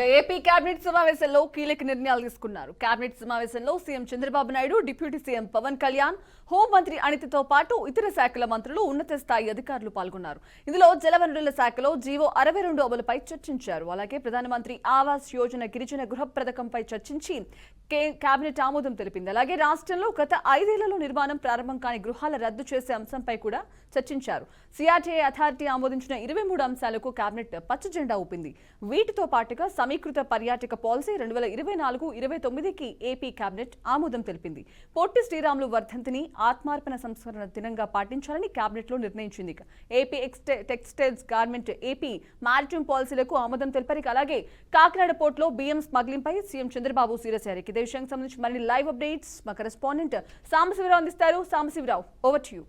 AP cabinet సమావేశంలో కీలక నిర్ణయాలు తీసుకున్నారు. కేబినెట్ సమావేశంలో CM Chandrababu Naidu, deputy CM Pawan Kalyan, హోంమంత్రి అనితతో పాటు ఇతర శాఖల మంత్రులు, ఉన్నత స్థాయి అధికారులు పాల్గొన్నారు. ఇందులో జలవనరుల శాఖలో జీవో 62 అమలుపై చర్చించారు. అలాగే ప్రధానమంత్రి ఆవాస్ యోజన గిరిజన గృహ పథకంపై చర్చించి కేబినెట్ ఆమోదం తెలిపింది. అలాగే రాష్ట్రంలో గత 5 ఏళ్లలో నిర్మాణం ప్రారంభం కాని గృహాల రద్దు చేసే అంశంపై కూడా చర్చించారు. సిఆర్టీఏ అథారిటీ ఆమోదించిన 23 అంశాలకు కేబినెట్ పచ్చ జెండా ఊపింది. వీటితో పాటుగా సమీకృత పర్యాటక పాలసీ 2024-29కి ఏపీ కేబినెట్ ఆమోదం తెలిపింది. పొట్టి శ్రీరాములు వర్ధంతిని ఆత్మార్పణ సంస్మరణ దినంగా పాటించాలని కేబినెట్ లో నిర్ణయించింది. AP textiles, garment, AP maritime పాలసీలకు ఆమోదం తెలిపారు. అలాగే కాకినాడ పోర్టులో బియ్యం స్మగ్లింగ్ పై సీఎం చంద్రబాబు సీరియస్ అయ్యారు. ఇదే విషయానికి సంబంధించి మరిన్ని లైవ్ అప్డేట్స్ మా కరెస్పాండెంట్ సాంబశివరావు అందిస్తారు. Sambasivarao, over to you.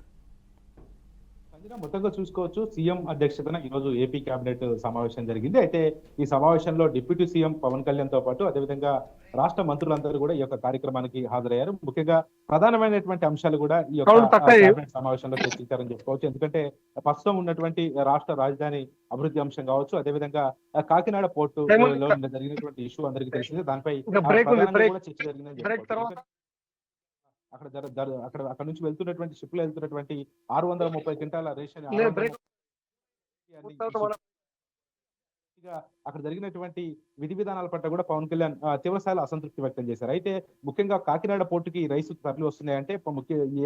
మొత్తంగా చూసుకోవచ్చు, సీఎం అధ్యక్షతన ఈ రోజు ఏపీ కేబినెట్ సమావేశం జరిగింది. అయితే ఈ సమావేశంలో డిప్యూటీ సీఎం పవన్ కళ్యాణ్ తో పాటు అదేవిధంగా రాష్ట్ర మంత్రులందరూ కూడా ఈ యొక్క కార్యక్రమానికి హాజరయ్యారు. ముఖ్యంగా ప్రధానమైనటువంటి అంశాలు కూడా ఈ యొక్క కేబినెట్ సమావేశంలో చర్చించారని చెప్పుకోవచ్చు. ఎందుకంటే ప్రస్తుతం ఉన్నటువంటి రాష్ట్ర రాజధాని అభివృద్ధి అంశం కావచ్చు, అదేవిధంగా కాకినాడ పోర్టు లో జరిగినటువంటి ఇష్యూ అందరికీ తెలిసిందే. దానిపై చర్చ జరిగిందని చెప్పుకోవచ్చు. అక్కడ నుంచి వెళ్తున్నటువంటి షిప్ లో వెళ్తున్నటువంటి 630 క్వింటాల రేషన్ అక్కడ జరిగినటువంటి విధి విధానాల పట్ల కూడా పవన్ కళ్యాణ్ తీవ్రస్థాయిలో అసంతృప్తి వ్యక్తం చేశారు. అయితే ముఖ్యంగా కాకినాడ పోర్టుకి రైసు తరలి వస్తున్నాయంటే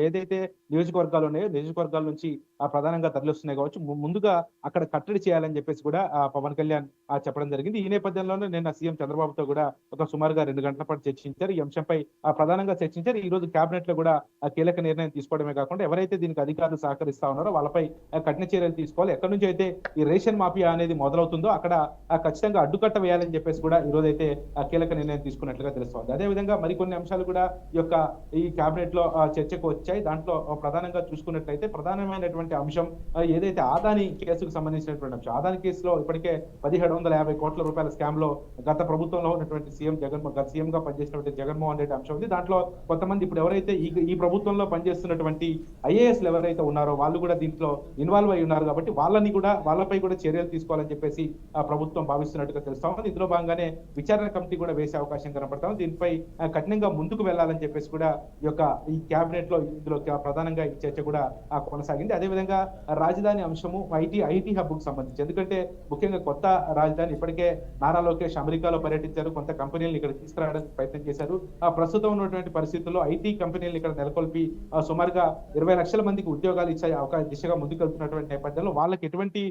ఏదైతే నియోజకవర్గాలు ఉన్నాయో నియోజకవర్గాల నుంచి ప్రధానంగా తరలి వస్తున్నాయి కావచ్చు, ముందుగా అక్కడ కట్టడి చేయాలని చెప్పేసి కూడా పవన్ కళ్యాణ్ చెప్పడం జరిగింది. ఈ నేపథ్యంలోనే నిన్న సీఎం చంద్రబాబుతో కూడా ఒక సుమారుగా 2 గంటల పాటు చర్చించారు. ఈ అంశంపై ప్రధానంగా చర్చించారు. ఈ రోజు కేబినెట్ లో కూడా కీలక నిర్ణయం తీసుకోవడమే కాకుండా ఎవరైతే దీనికి అధికారులు సహకరిస్తా ఉన్నారో వాళ్ళపై కఠిన చర్యలు తీసుకోవాలి. ఎక్కడి నుంచి అయితే ఈ రేషన్ మాఫియా అనేది మొదలవుతుందో అక్కడ ఖచ్చితంగా అడ్డుకట్ట వేయాలని చెప్పేసి కూడా ఈ రోజు అయితే కీలక నిర్ణయం తీసుకున్నట్లుగా తెలుస్తోంది. అదేవిధంగా మరికొన్ని అంశాలు కూడా ఈ కేబినెట్ లో చర్చకు వచ్చాయి. దాంట్లో ప్రధానంగా చూసుకున్నట్లయితే ప్రధానమైనటువంటి అంశం ఏదైతే ఆదాని కేసుకు సంబంధించినటువంటి అంశం. ఆదాని కేసులో ఇప్పటికే 1750 కోట్ల రూపాయల స్కామ్ లో గత ప్రభుత్వంలో ఉన్నటువంటి సీఎం గా పనిచేసినటువంటి జగన్మోహన్ రెడ్డి అంశం ఉంది. దాంట్లో కొంతమంది ఇప్పుడు ఎవరైతే ఈ ప్రభుత్వంలో పనిచేస్తున్నటువంటి ఐఏఎస్లు ఎవరైతే ఉన్నారో వాళ్ళు కూడా దీంట్లో ఇన్వాల్వ్ అయి ఉన్నారు. కాబట్టి వాళ్ళపై కూడా చర్యలు తీసుకోవాలని చెప్పేసి ప్రభుత్వం భావిస్తున్నట్టుగా తెలుస్తా ఉంది. ఇందులో భాగంగానే విచారణ కమిటీ కూడా వేసే అవకాశం కనపడతాం. దీనిపై కఠినంగా ముందుకు వెళ్లాలని చెప్పేసి కూడా ఈ కేబినెట్ లో ఇందులో ప్రధానంగా ఈ చర్చ కూడా కొనసాగింది. అదేవిధంగా రాజధాని అంశము ఐటీ హబ్ కు సంబంధించి, ఎందుకంటే ముఖ్యంగా కొత్త రాజధాని ఇప్పటికే నారా లోకేష్ అమెరికాలో పర్యటించారు, కొంత కంపెనీలను ఇక్కడ తీసుకురావడానికి ప్రయత్నం చేశారు. ప్రస్తుతం ఉన్నటువంటి పరిస్థితుల్లో ఐటీ కంపెనీలను ఇక్కడ నెలకొల్పి సుమారుగా 20 లక్షల మందికి ఉద్యోగాలు ఇచ్చే దిశగా ముందుకు వెళ్తున్నటువంటి నేపథ్యంలో వాళ్ళకి ఎటువంటి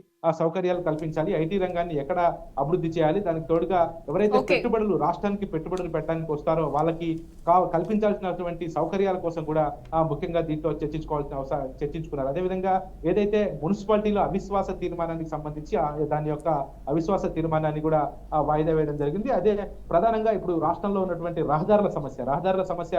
సౌకర్యాలు కల్పించాలి, ఐటీ రంగాన్ని ఎక్కడ అభివృద్ధి చేయాలి, దానికి తోడుగా ఎవరైతే రాష్ట్రానికి పెట్టుబడులు పెట్టడానికి వస్తారో వాళ్ళకి కల్పించాల్సినటువంటి సౌకర్యాల కోసం కూడా ముఖ్యంగా దీంట్లో చర్చించుకున్నారు. అదేవిధంగా ఏదైతే మున్సిపాలిటీలో అవిశ్వాస తీర్మానానికి సంబంధించి దాని యొక్క అవిశ్వాస తీర్మానాన్ని కూడా వాయిదా వేయడం జరిగింది. అదే ప్రధానంగా ఇప్పుడు రాష్ట్రంలో ఉన్నటువంటి రహదారుల సమస్య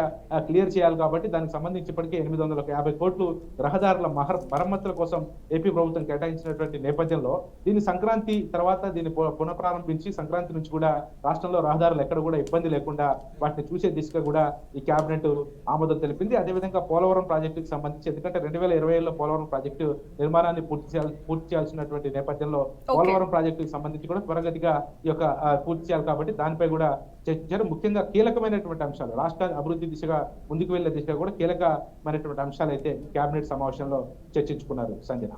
క్లియర్ చేయాలి. కాబట్టి దానికి సంబంధించి ఇప్పటికే 850 కోట్లు రహదారుల మరమ్మతుల కోసం ఏపీ ప్రభుత్వం కేటాయించినటువంటి నేపథ్యంలో దీని సంక్రాంతి తర్వాత దీన్ని పునఃప్రారంభించి సంక్రాంతి నుంచి కూడా రాష్ట్రంలో రహదారులు ఎక్కడ కూడా ఇబ్బంది లేకుండా వాటిని చూసే దిశగా కూడా ఈ కేబినెట్ ఆమోదం తెలిపింది. అదేవిధంగా పోలవరం ప్రాజెక్టుకి సంబంధించి, ఎందుకంటే 2020లో పోలవరం ప్రాజెక్టు నిర్మాణాన్ని పూర్తి చేయాల్సినటువంటి నేపథ్యంలో పోలవరం ప్రాజెక్టుకి సంబంధించి కూడా త్వరగతిగా ఈ యొక్క పూర్తి చేయాలి. కాబట్టి దానిపై కూడా చర్చించారు. ముఖ్యంగా కీలకమైనటువంటి అంశాలు, రాష్ట్ర అభివృద్ధి దిశగా ముందుకు వెళ్లే దిశగా కూడా కీలకమైనటువంటి అంశాలు అయితే కేబినెట్ సమావేశంలో చర్చించుకున్నారు. సంజన.